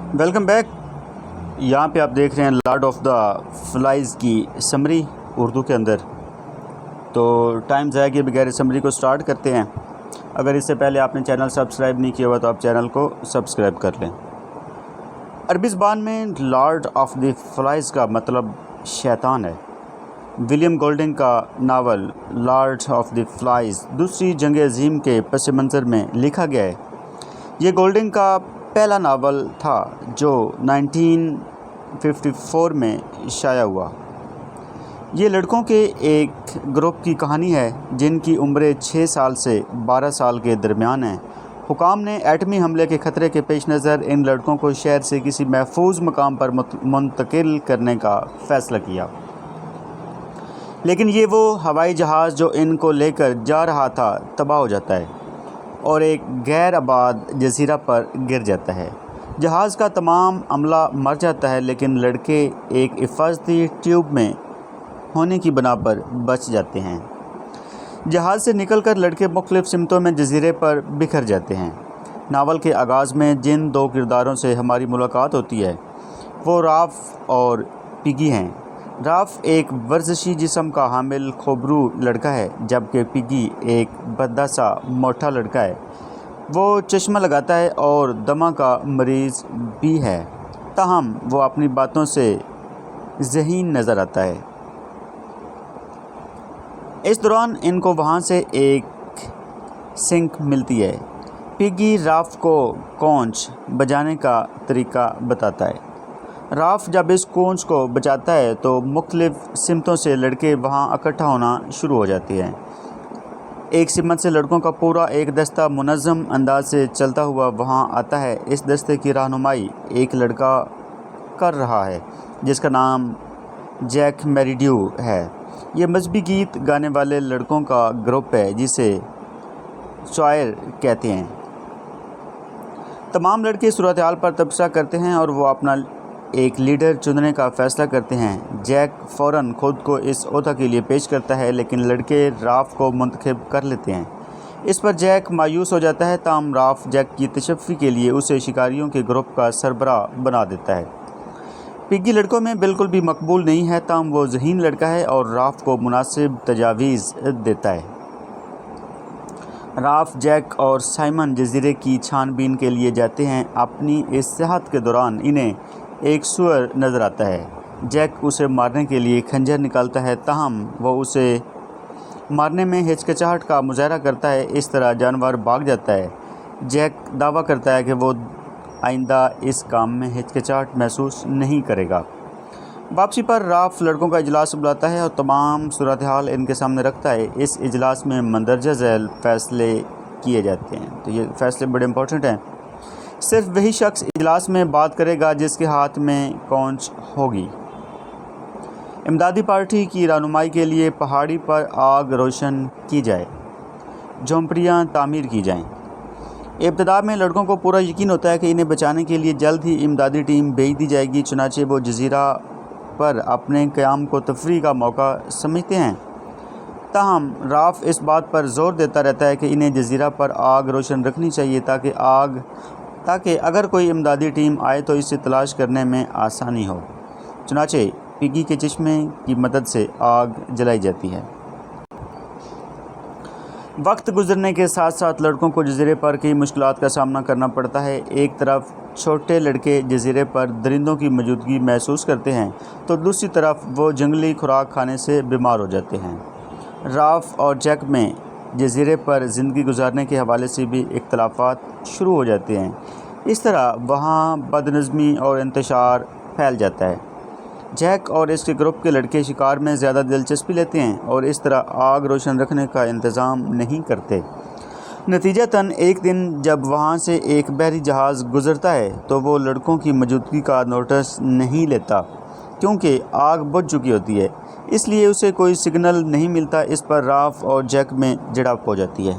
Welcome back. یہاں پہ آپ دیکھ رہے ہیں لارڈ آف دا فلائز کی سمری اردو کے اندر۔ تو ٹائم ضائع کیے بغیر سمری کو سٹارٹ کرتے ہیں۔ اگر اس سے پہلے آپ نے چینل سبسکرائب نہیں کیا ہوا تو آپ چینل کو سبسکرائب کر لیں۔ عربی زبان میں لارڈ آف دی فلائز کا مطلب شیطان ہے۔ ولیم گولڈنگ کا novel lord of the flies دوسری جنگ عظیم کے پس منظر میں لکھا گیا ہے۔ یہ گولڈنگ کا پہلا ناول تھا جو 1954 میں شائع ہوا۔ یہ لڑکوں کے ایک گروپ کی کہانی ہے جن کی عمریں 6 سال سے 12 سال کے درمیان ہیں۔ حکام نے ایٹمی حملے کے خطرے کے پیش نظر ان لڑکوں کو شہر سے کسی محفوظ مقام پر منتقل کرنے کا فیصلہ کیا، لیکن یہ وہ ہوائی جہاز جو ان کو لے کر جا رہا تھا تباہ ہو جاتا ہے اور ایک غیر آباد جزیرہ پر گر جاتا ہے۔ جہاز کا تمام عملہ مر جاتا ہے، لیکن لڑکے ایک حفاظتی ٹیوب میں ہونے کی بنا پر بچ جاتے ہیں۔ جہاز سے نکل کر لڑکے مختلف سمتوں میں جزیرے پر بکھر جاتے ہیں۔ ناول کے آغاز میں جن 2 کرداروں سے ہماری ملاقات ہوتی ہے وہ راف اور پگی ہیں۔ راف ایک ورزشی جسم کا حامل کھوبرو لڑکا ہے، جبکہ پگی ایک بھدا سا موٹا لڑکا ہے۔ وہ چشمہ لگاتا ہے اور دمہ کا مریض بھی ہے، تاہم وہ اپنی باتوں سے ذہین نظر آتا ہے۔ اس دوران ان کو وہاں سے ایک سنک ملتی ہے۔ پگی راف کو کونچ بجانے کا طریقہ بتاتا ہے۔ راف جب اس کونچ کو بجاتا ہے تو مختلف سمتوں سے لڑکے وہاں اکٹھا ہونا شروع ہو جاتے ہیں۔ ایک سمت سے لڑکوں کا پورا ایک دستہ منظم انداز سے چلتا ہوا وہاں آتا ہے۔ اس دستے کی رہنمائی ایک لڑکا کر رہا ہے جس کا نام جیک میریڈیو ہے۔ یہ مذہبی گیت گانے والے لڑکوں کا گروپ ہے جسے چوائر کہتے ہیں۔ تمام لڑکے صورتحال پر تبصرہ کرتے ہیں اور وہ اپنا ایک لیڈر چننے کا فیصلہ کرتے ہیں۔ جیک فوراً خود کو اس عہدہ کے لیے پیش کرتا ہے، لیکن لڑکے راف کو منتخب کر لیتے ہیں۔ اس پر جیک مایوس ہو جاتا ہے، تاہم راف جیک کی تشفی کے لیے اسے شکاریوں کے گروپ کا سربراہ بنا دیتا ہے۔ پگی لڑکوں میں بالکل بھی مقبول نہیں ہے، تاہم وہ ذہین لڑکا ہے اور راف کو مناسب تجاویز دیتا ہے۔ راف، جیک اور سائمن جزیرے کی چھان بین کے لیے جاتے ہیں۔ اپنی اس سیاحت کے دوران انہیں ایک سور نظر آتا ہے۔ جیک اسے مارنے کے لیے خنجر نکالتا ہے، تاہم وہ اسے مارنے میں ہچکچاہٹ کا مظاہرہ کرتا ہے۔ اس طرح جانور بھاگ جاتا ہے۔ جیک دعویٰ کرتا ہے کہ وہ آئندہ اس کام میں ہچکچاہٹ محسوس نہیں کرے گا۔ واپسی پر راف لڑکوں کا اجلاس بلاتا ہے اور تمام صورتحال ان کے سامنے رکھتا ہے۔ اس اجلاس میں مندرجہ ذیل فیصلے کیے جاتے ہیں۔ تو یہ فیصلے بڑے امپورٹنٹ ہیں۔ صرف وہی شخص اجلاس میں بات کرے گا جس کے ہاتھ میں کونچ ہوگی۔ امدادی پارٹی کی رہنمائی کے لیے پہاڑی پر آگ روشن کی جائے، جھونپڑیاں تعمیر کی جائیں۔ ابتدا میں لڑکوں کو پورا یقین ہوتا ہے کہ انہیں بچانے کے لیے جلد ہی امدادی ٹیم بھیج دی جائے گی، چنانچہ وہ جزیرہ پر اپنے قیام کو تفریح کا موقع سمجھتے ہیں۔ تاہم راف اس بات پر زور دیتا رہتا ہے کہ انہیں جزیرہ پر آگ روشن رکھنی چاہیے تاکہ اگر کوئی امدادی ٹیم آئے تو اسے تلاش کرنے میں آسانی ہو۔ چنانچہ پگی کے چشمے کی مدد سے آگ جلائی جاتی ہے۔ وقت گزرنے کے ساتھ ساتھ لڑکوں کو جزیرے پر کئی مشکلات کا سامنا کرنا پڑتا ہے۔ ایک طرف چھوٹے لڑکے جزیرے پر درندوں کی موجودگی محسوس کرتے ہیں تو دوسری طرف وہ جنگلی خوراک کھانے سے بیمار ہو جاتے ہیں۔ راف اور جیک میں جزیرے پر زندگی گزارنے کے حوالے سے بھی اختلافات شروع ہو جاتے ہیں۔ اس طرح وہاں بدنظمی اور انتشار پھیل جاتا ہے۔ جیک اور اس کے گروپ کے لڑکے شکار میں زیادہ دلچسپی لیتے ہیں اور اس طرح آگ روشن رکھنے کا انتظام نہیں کرتے۔ نتیجتاً ایک دن جب وہاں سے ایک بحری جہاز گزرتا ہے تو وہ لڑکوں کی موجودگی کا نوٹس نہیں لیتا، کیونکہ آگ بجھ چکی ہوتی ہے، اس لیے اسے کوئی سگنل نہیں ملتا۔ اس پر راف اور جیک میں جھڑپ ہو جاتی ہے۔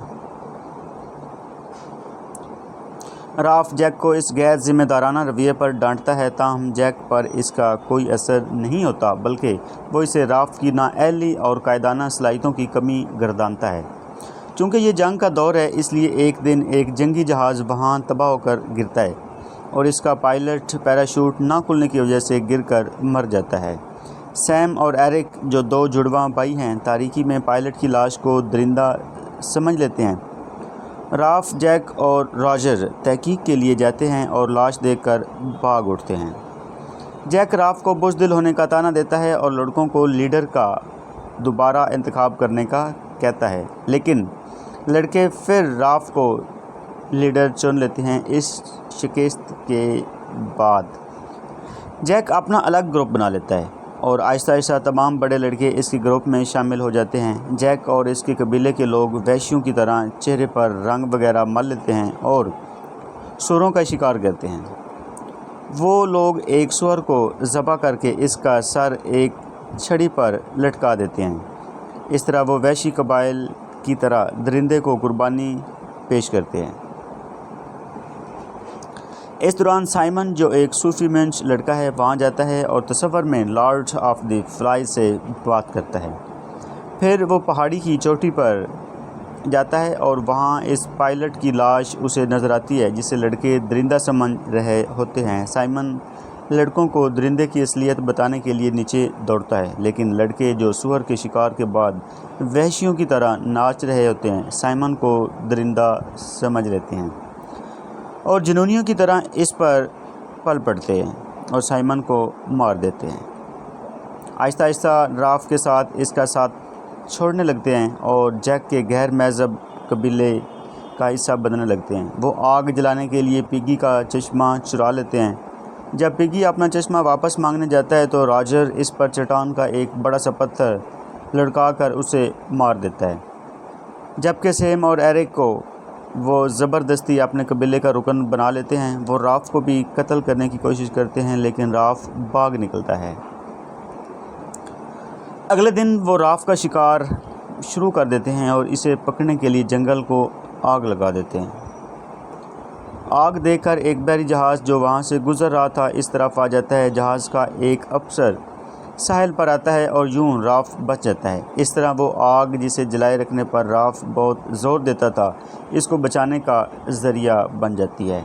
راف جیک کو اس غیر ذمہ دارانہ رویے پر ڈانٹتا ہے، تاہم جیک پر اس کا کوئی اثر نہیں ہوتا، بلکہ وہ اسے راف کی نااہلی اور قائدانہ صلاحیتوں کی کمی گردانتا ہے۔ چونکہ یہ جنگ کا دور ہے، اس لیے ایک دن ایک جنگی جہاز وہاں تباہ ہو کر گرتا ہے۔ اور اس کا پائلٹ پیراشوٹ نہ کھلنے کی وجہ سے گر کر مر جاتا ہے۔ سیم اور ایرک جو دو جڑواں بھائی ہیں تاریکی میں پائلٹ کی لاش کو درندہ سمجھ لیتے ہیں۔ راف، جیک اور راجر تحقیق کے لیے جاتے ہیں اور لاش دیکھ کر بھاگ اٹھتے ہیں۔ جیک راف کو بزدل ہونے کا طعنہ دیتا ہے اور لڑکوں کو لیڈر کا دوبارہ انتخاب کرنے کا کہتا ہے، لیکن لڑکے پھر راف کو لیڈر چن لیتے ہیں۔ اس شکست کے بعد جیک اپنا الگ گروپ بنا لیتا ہے اور آہستہ آہستہ تمام بڑے لڑکے اس کے گروپ میں شامل ہو جاتے ہیں۔ جیک اور اس کے قبیلے کے لوگ وحشیوں کی طرح چہرے پر رنگ وغیرہ مل لیتے ہیں اور سوروں کا شکار کرتے ہیں۔ وہ لوگ ایک سور کو ذبح کر کے اس کا سر ایک چھڑی پر لٹکا دیتے ہیں۔ اس طرح وہ وحشی قبائل کی طرح درندے کو قربانی پیش کرتے ہیں۔ اس دوران سائمن جو ایک صوفی منش لڑکا ہے وہاں جاتا ہے اور تصور میں لارڈ آف دی فلائز سے بات کرتا ہے۔ پھر وہ پہاڑی کی چوٹی پر جاتا ہے اور وہاں اس پائلٹ کی لاش اسے نظر آتی ہے جسے لڑکے درندہ سمجھ رہے ہوتے ہیں۔ سائمن لڑکوں کو درندے کی اصلیت بتانے کے لیے نیچے دوڑتا ہے، لیکن لڑکے جو سور کے شکار کے بعد وحشیوں کی طرح ناچ رہے ہوتے ہیں سائمن کو درندہ سمجھ لیتے ہیں اور جنونیوں کی طرح اس پر پل پڑتے ہیں اور سائمن کو مار دیتے ہیں۔ آہستہ آہستہ راف کے ساتھ اس کا ساتھ چھوڑنے لگتے ہیں اور جیک کے غیر مہذب قبیلے کا حصہ بننے لگتے ہیں۔ وہ آگ جلانے کے لیے پگی کا چشمہ چرا لیتے ہیں۔ جب پگی اپنا چشمہ واپس مانگنے جاتا ہے تو راجر اس پر چٹان کا ایک بڑا سا پتھر لڑکا کر اسے مار دیتا ہے، جبکہ سیم اور ایرک کو وہ زبردستی اپنے قبیلے کا رکن بنا لیتے ہیں۔ وہ راف کو بھی قتل کرنے کی کوشش کرتے ہیں لیکن راف بھاگ نکلتا ہے۔ اگلے دن وہ راف کا شکار شروع کر دیتے ہیں اور اسے پکڑنے کے لیے جنگل کو آگ لگا دیتے ہیں۔ آگ دیکھ کر ایک بحری جہاز جو وہاں سے گزر رہا تھا اس طرف آ جاتا ہے۔ جہاز کا ایک افسر ساحل پر آتا ہے اور یوں راف بچ جاتا ہے۔ اس طرح وہ آگ جسے جلائے رکھنے پر راف بہت زور دیتا تھا اس کو بچانے کا ذریعہ بن جاتی ہے،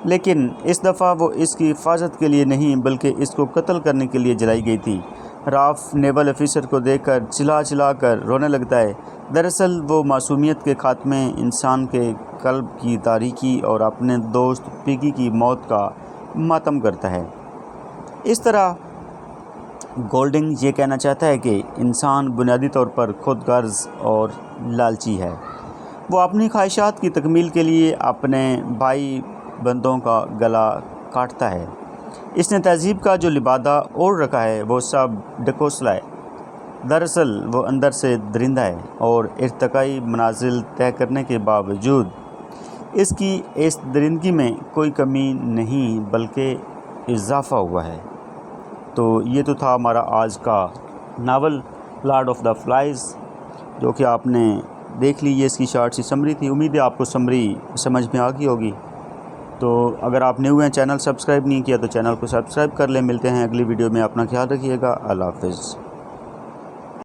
لیکن اس دفعہ وہ اس کی حفاظت کے لیے نہیں بلکہ اس کو قتل کرنے کے لیے جلائی گئی تھی۔ راف نیول افیسر کو دیکھ کر چلا چلا کر رونے لگتا ہے۔ دراصل وہ معصومیت کے خاتمے، انسان کے قلب کی تاریکی اور اپنے دوست پگی کی موت کا ماتم کرتا ہے۔ اس طرح گولڈنگ یہ کہنا چاہتا ہے کہ انسان بنیادی طور پر خود غرض اور لالچی ہے۔ وہ اپنی خواہشات کی تکمیل کے لیے اپنے بھائی بندوں کا گلا کاٹتا ہے۔ اس نے تہذیب کا جو لبادہ اوڑھ رکھا ہے وہ سب ڈکوسلا ہے۔ دراصل وہ اندر سے درندہ ہے اور ارتقائی منازل طے کرنے کے باوجود اس کی اس درندگی میں کوئی کمی نہیں بلکہ اضافہ ہوا ہے۔ تو یہ تو تھا ہمارا آج کا novel lord of the flies, جو کہ آپ نے دیکھ لی۔ یہ اس کی شارٹ سی سمری تھی۔ امید ہے آپ کو سمری سمجھ میں آ گئی ہوگی۔ تو اگر آپ نیو ہیں، چینل سبسکرائب نہیں کیا تو چینل کو سبسکرائب کر لیں۔ ملتے ہیں اگلی ویڈیو میں، اپنا خیال رکھیے گا۔ اللہ حافظ۔